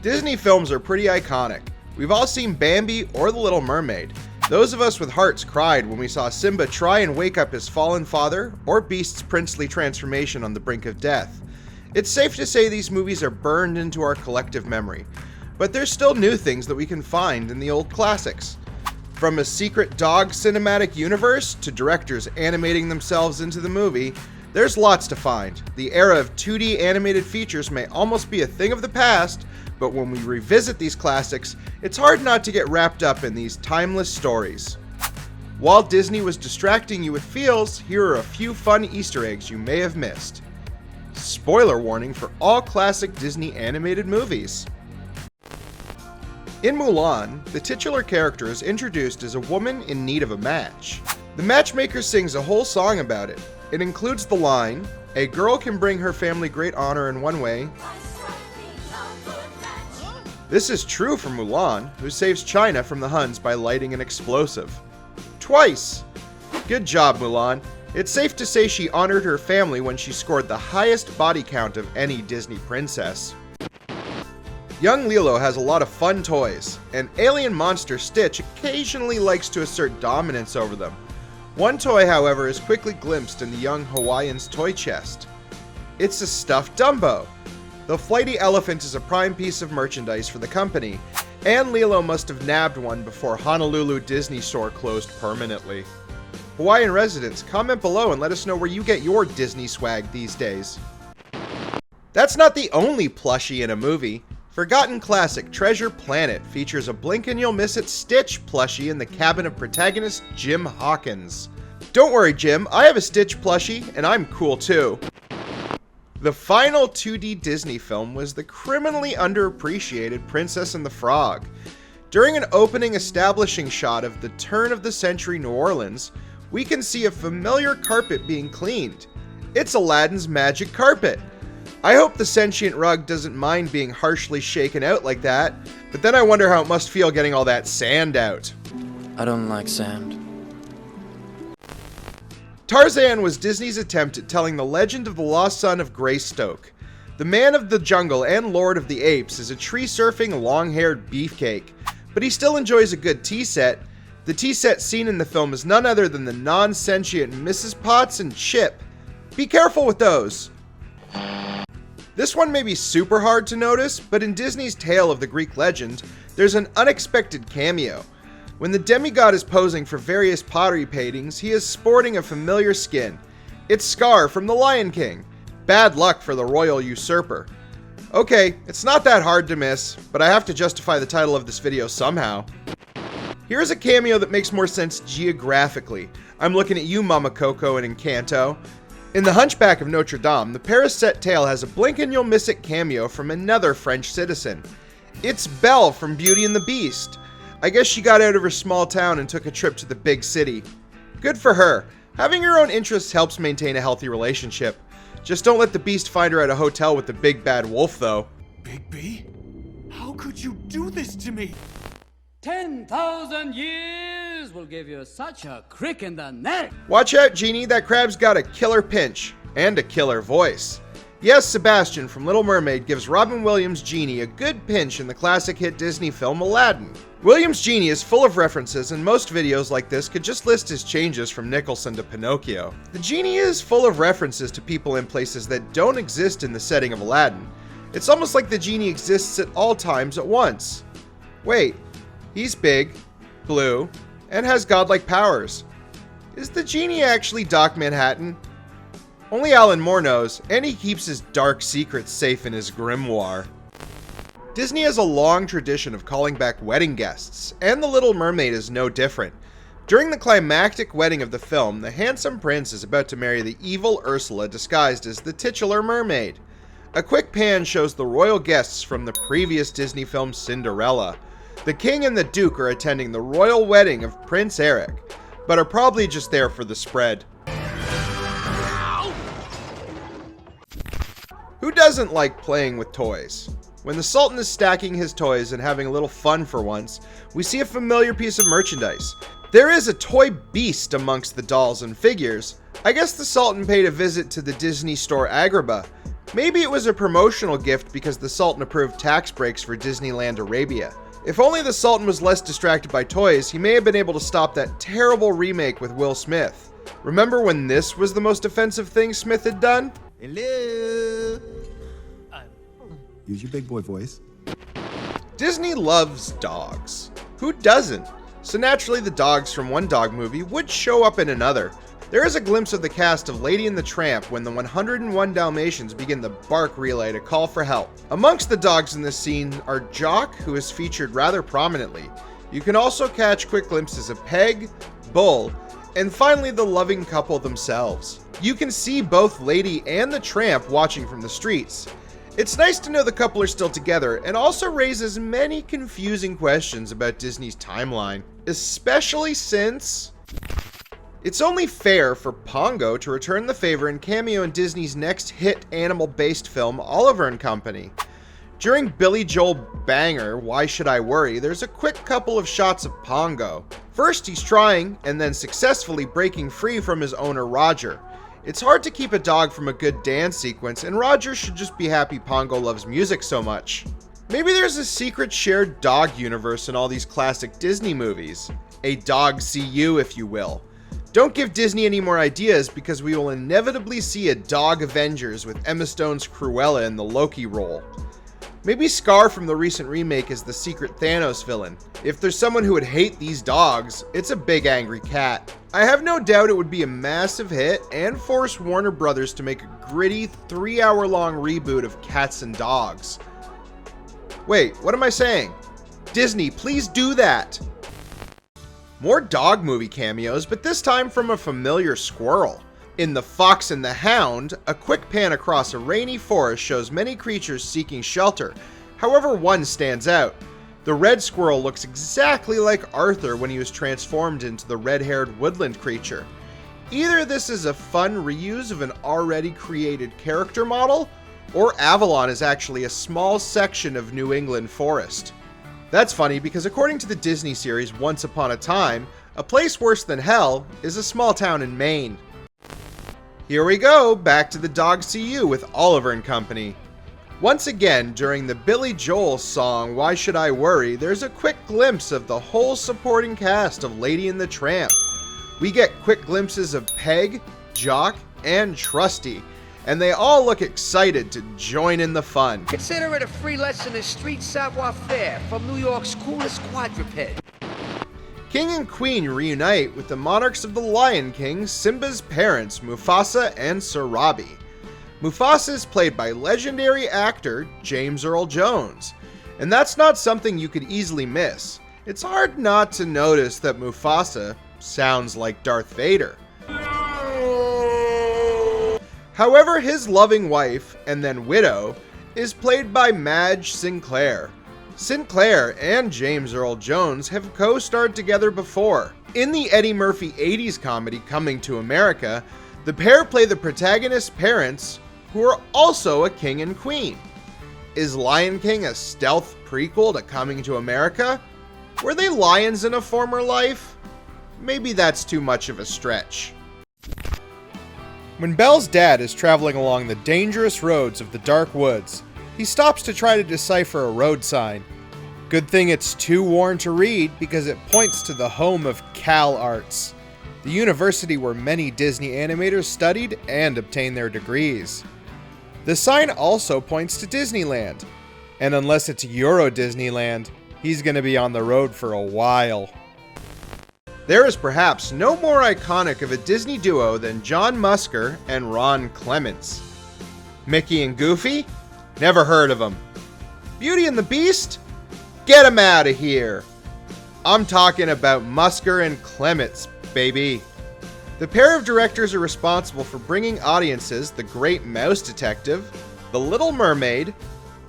Disney films are pretty iconic. We've all seen Bambi or The Little Mermaid. Those of us with hearts cried when we saw Simba try and wake up his fallen father, or Beast's princely transformation on the brink of death. It's safe to say these movies are burned into our collective memory, but there's still new things that we can find in the old classics. From a secret dog cinematic universe to directors animating themselves into the movie, there's lots to find. The era of 2D animated features may almost be a thing of the past, but when we revisit these classics, it's hard not to get wrapped up in these timeless stories. While Disney was distracting you with feels, here are a few fun Easter eggs you may have missed. Spoiler warning for all classic Disney animated movies. In Mulan, the titular character is introduced as a woman in need of a match. The matchmaker sings a whole song about it. It includes the line, "A girl can bring her family great honor in one way." This is true for Mulan, who saves China from the Huns by lighting an explosive. Twice! Good job, Mulan. It's safe to say she honored her family when she scored the highest body count of any Disney princess. Young Lilo has a lot of fun toys, and alien monster Stitch occasionally likes to assert dominance over them. One toy, however, is quickly glimpsed in the young Hawaiian's toy chest. It's a stuffed Dumbo. The flighty elephant is a prime piece of merchandise for the company, and Lilo must have nabbed one before Honolulu Disney Store closed permanently. Hawaiian residents, comment below and let us know where you get your Disney swag these days. That's not the only plushie in a movie. Forgotten classic Treasure Planet features a blink and you'll miss it Stitch plushie in the cabin of protagonist Jim Hawkins. Don't worry, Jim, I have a Stitch plushie and I'm cool too. The final 2D Disney film was the criminally underappreciated Princess and the Frog. During an opening establishing shot of the turn of the century New Orleans, we can see a familiar carpet being cleaned. It's Aladdin's magic carpet. I hope the sentient rug doesn't mind being harshly shaken out like that, but then I wonder how it must feel getting all that sand out. I don't like sand. Tarzan was Disney's attempt at telling the legend of the lost son of Greystoke. The man of the jungle and lord of the apes is a tree-surfing, long-haired beefcake, but he still enjoys a good tea set. The tea set seen in the film is none other than the non-sentient Mrs. Potts and Chip. Be careful with those. This one may be super hard to notice, but in Disney's Tale of the Greek Legend, there's an unexpected cameo. When the demigod is posing for various pottery paintings, he is sporting a familiar skin. It's Scar from The Lion King. Bad luck for the royal usurper. Okay, it's not that hard to miss, but I have to justify the title of this video somehow. Here's a cameo that makes more sense geographically. I'm looking at you, Mama Coco and Encanto. In The Hunchback of Notre Dame, the Paris-set tale has a blink and you'll miss it cameo from another French citizen. It's Belle from Beauty and the Beast. I guess she got out of her small town and took a trip to the big city. Good for her. Having your own interests helps maintain a healthy relationship. Just don't let the Beast find her at a hotel with the big bad wolf, though. Big B? How could you do this to me? 10,000 years will give you such a crick in the neck. Watch out, Genie, that crab's got a killer pinch. And a killer voice. Yes, Sebastian from Little Mermaid gives Robin Williams' Genie a good pinch in the classic hit Disney film Aladdin. Williams' Genie is full of references, and most videos like this could just list his changes from Nicholson to Pinocchio. The Genie is full of references to people and places that don't exist in the setting of Aladdin. It's almost like the Genie exists at all times at once. Wait, he's big, blue, and has godlike powers. Is the Genie actually Doc Manhattan? Only Alan Moore knows, and he keeps his dark secrets safe in his grimoire. Disney has a long tradition of calling back wedding guests, and The Little Mermaid is no different. During the climactic wedding of the film, the handsome prince is about to marry the evil Ursula disguised as the titular mermaid. A quick pan shows the royal guests from the previous Disney film Cinderella. The king and the duke are attending the royal wedding of Prince Eric, but are probably just there for the spread. Who doesn't like playing with toys? When the Sultan is stacking his toys and having a little fun for once, we see a familiar piece of merchandise. There is a toy beast amongst the dolls and figures. I guess the Sultan paid a visit to the Disney store Agrabah. Maybe it was a promotional gift because the Sultan approved tax breaks for Disneyland Arabia. If only the Sultan was less distracted by toys, he may have been able to stop that terrible remake with Will Smith. Remember when this was the most offensive thing Smith had done? Hello. Use your big boy voice. Disney loves dogs. Who doesn't? So naturally the dogs from one dog movie would show up in another. There is a glimpse of the cast of Lady and the Tramp when the 101 Dalmatians begin the bark relay to call for help. Amongst the dogs in this scene are Jock, who is featured rather prominently. You can also catch quick glimpses of Peg, Bull, and finally the loving couple themselves. You can see both Lady and the Tramp watching from the streets. It's nice to know the couple are still together and also raises many confusing questions about Disney's timeline, especially since it's only fair for Pongo to return the favor and cameo in Disney's next hit animal-based film, Oliver and Company. During Billy Joel banger, Why Should I Worry, there's a quick couple of shots of Pongo. First, he's trying and then successfully breaking free from his owner Roger. It's hard to keep a dog from a good dance sequence, and Roger should just be happy Pongo loves music so much. Maybe there's a secret shared dog universe in all these classic Disney movies. A dog CU, if you will. Don't give Disney any more ideas because we will inevitably see a Dog Avengers with Emma Stone's Cruella in the Loki role. Maybe Scar from the recent remake is the secret Thanos villain. If there's someone who would hate these dogs, it's a big angry cat. I have no doubt it would be a massive hit and force Warner Brothers to make a gritty 3-hour-long reboot of Cats and Dogs. Wait, what am I saying? Disney, please do that! More dog movie cameos, but this time from a familiar squirrel. In The Fox and the Hound, a quick pan across a rainy forest shows many creatures seeking shelter. However, one stands out. The red squirrel looks exactly like Arthur when he was transformed into the red-haired woodland creature. Either this is a fun reuse of an already created character model, or Avalon is actually a small section of New England forest. That's funny because according to the Disney series Once Upon a Time, a place worse than hell is a small town in Maine. Here we go, back to the Dog CU with Oliver and Company. Once again, during the Billy Joel song Why Should I Worry, there's a quick glimpse of the whole supporting cast of Lady and the Tramp. We get quick glimpses of Peg, Jock, and Trusty, and they all look excited to join in the fun. Consider it a free lesson in street savoir-faire from New York's coolest quadruped. King and Queen reunite with the monarchs of the Lion King, Simba's parents, Mufasa and Sarabi. Mufasa is played by legendary actor James Earl Jones, and that's not something you could easily miss. It's hard not to notice that Mufasa sounds like Darth Vader. However, his loving wife, and then widow, is played by Madge Sinclair. Sinclair and James Earl Jones have co-starred together before. In the Eddie Murphy 80s comedy Coming to America, the pair play the protagonist's parents, who are also a king and queen. Is Lion King a stealth prequel to Coming to America? Were they lions in a former life? Maybe that's too much of a stretch. When Belle's dad is traveling along the dangerous roads of the dark woods, he stops to try to decipher a road sign. Good thing it's too worn to read because it points to the home of Cal Arts, the university where many Disney animators studied and obtained their degrees. The sign also points to Disneyland, and unless it's Euro Disneyland, he's going to be on the road for a while. There is perhaps no more iconic of a Disney duo than John Musker and Ron Clements. Mickey and Goofy? Never heard of them. Beauty and the Beast? Get 'em out of here. I'm talking about Musker and Clements, baby. The pair of directors are responsible for bringing audiences The Great Mouse Detective, The Little Mermaid,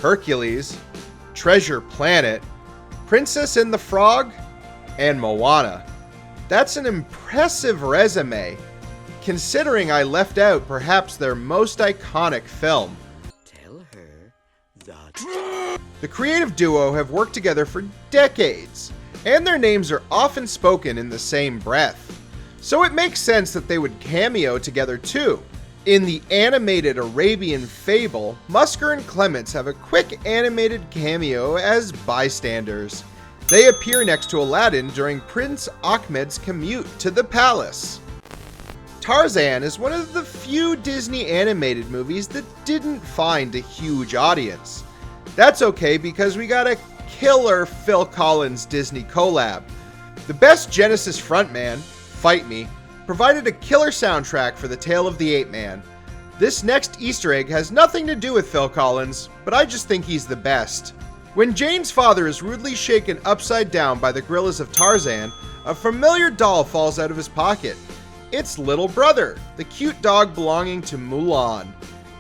Hercules, Treasure Planet, Princess and the Frog, and Moana. That's an impressive resume, considering I left out perhaps their most iconic film. Tell her that. The creative duo have worked together for decades, and their names are often spoken in the same breath. So it makes sense that they would cameo together too. In the animated Arabian fable, Musker and Clements have a quick animated cameo as bystanders. They appear next to Aladdin during Prince Ahmed's commute to the palace. Tarzan is one of the few Disney animated movies that didn't find a huge audience. That's okay because we got a killer Phil Collins Disney collab. The best Genesis frontman, Fight Me, provided a killer soundtrack for The Tale of the Ape Man. This next Easter egg has nothing to do with Phil Collins, but I just think he's the best. When Jane's father is rudely shaken upside down by the gorillas of Tarzan, a familiar doll falls out of his pocket. It's Little Brother, the cute dog belonging to Mulan.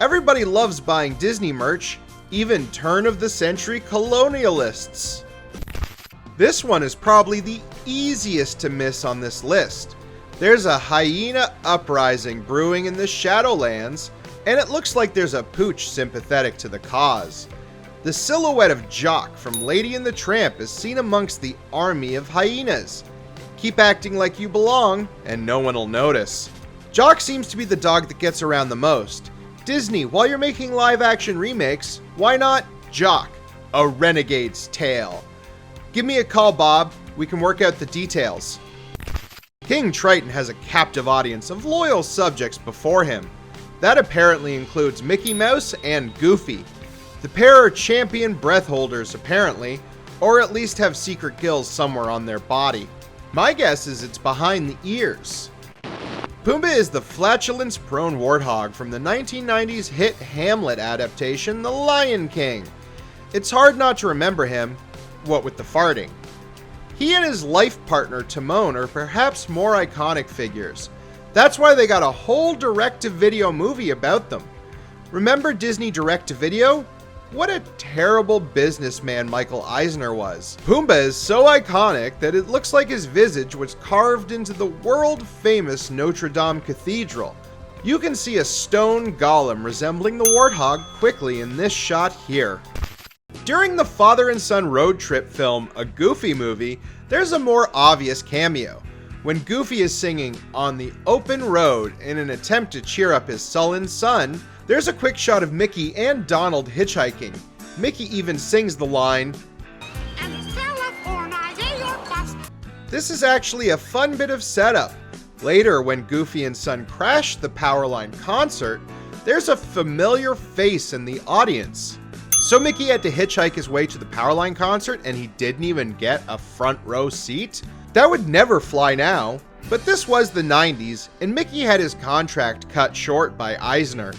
Everybody loves buying Disney merch, even turn-of-the-century colonialists. This one is probably the easiest to miss on this list. There's a hyena uprising brewing in the Shadowlands, and it looks like there's a pooch sympathetic to the cause. The silhouette of Jock from Lady and the Tramp is seen amongst the army of hyenas. Keep acting like you belong, and no one will notice. Jock seems to be the dog that gets around the most. Disney, while you're making live-action remakes, why not Jock, a renegade's tale? Give me a call, Bob. We can work out the details. King Triton has a captive audience of loyal subjects before him. That apparently includes Mickey Mouse and Goofy. The pair are champion breath holders, apparently, or at least have secret gills somewhere on their body. My guess is it's behind the ears. Pumba is the flatulence-prone warthog from the 1990s hit Hamlet adaptation, The Lion King. It's hard not to remember him, what with the farting. He and his life partner Timon are perhaps more iconic figures. That's why they got a whole direct-to-video movie about them. Remember Disney direct-to-video? What a terrible businessman Michael Eisner was. Pumba is so iconic that it looks like his visage was carved into the world-famous Notre Dame Cathedral. You can see a stone golem resembling the warthog quickly in this shot here. During the father and son road trip film, A Goofy Movie, there's a more obvious cameo. When Goofy is singing On the Open Road in an attempt to cheer up his sullen son, there's a quick shot of Mickey and Donald hitchhiking. Mickey even sings the line, This is actually a fun bit of setup. Later, when Goofy and son crash the Powerline concert, there's a familiar face in the audience. So Mickey had to hitchhike his way to the Powerline concert and he didn't even get a front row seat? That would never fly now. But this was the 90s, and Mickey had his contract cut short by Eisner.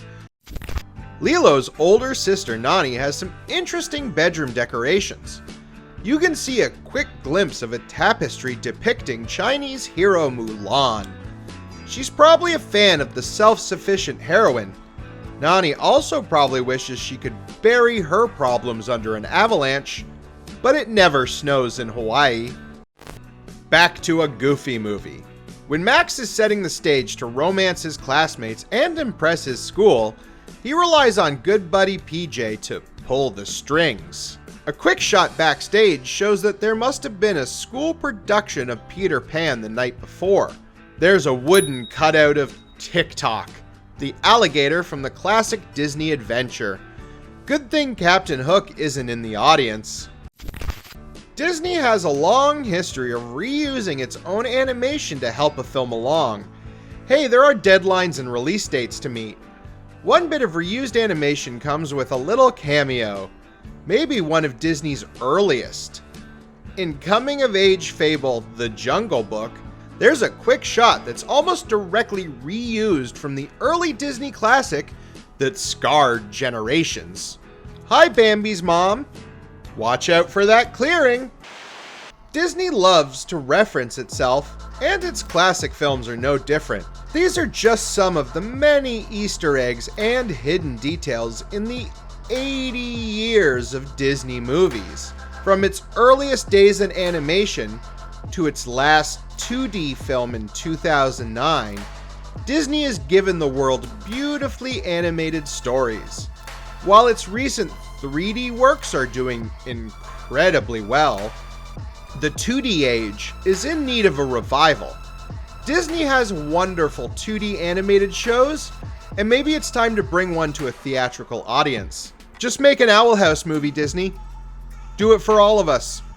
Lilo's older sister Nani has some interesting bedroom decorations. You can see a quick glimpse of a tapestry depicting Chinese hero Mulan. She's probably a fan of the self-sufficient heroine. Nani also probably wishes she could bury her problems under an avalanche, but it never snows in Hawaii. Back to A Goofy Movie. When Max is setting the stage to romance his classmates and impress his school, he relies on good buddy PJ to pull the strings. A quick shot backstage shows that there must have been a school production of Peter Pan the night before. There's a wooden cutout of Tock, the alligator from the classic Disney adventure. Good thing Captain Hook isn't in the audience. Disney has a long history of reusing its own animation to help a film along. Hey, there are deadlines and release dates to meet. One bit of reused animation comes with a little cameo, maybe one of Disney's earliest. In coming-of-age fable The Jungle Book, there's a quick shot that's almost directly reused from the early Disney classic that scarred generations. Hi, Bambi's mom. Watch out for that clearing. Disney loves to reference itself, and its classic films are no different. These are just some of the many Easter eggs and hidden details in the 80 years of Disney movies. From its earliest days in animation to its last 2D film in 2009, Disney has given the world beautifully animated stories. While its recent 3D works are doing incredibly well, the 2D age is in need of a revival. Disney has wonderful 2D animated shows, And maybe it's time to bring one to a theatrical audience. Just make an Owl House movie, Disney. Do it for all of us.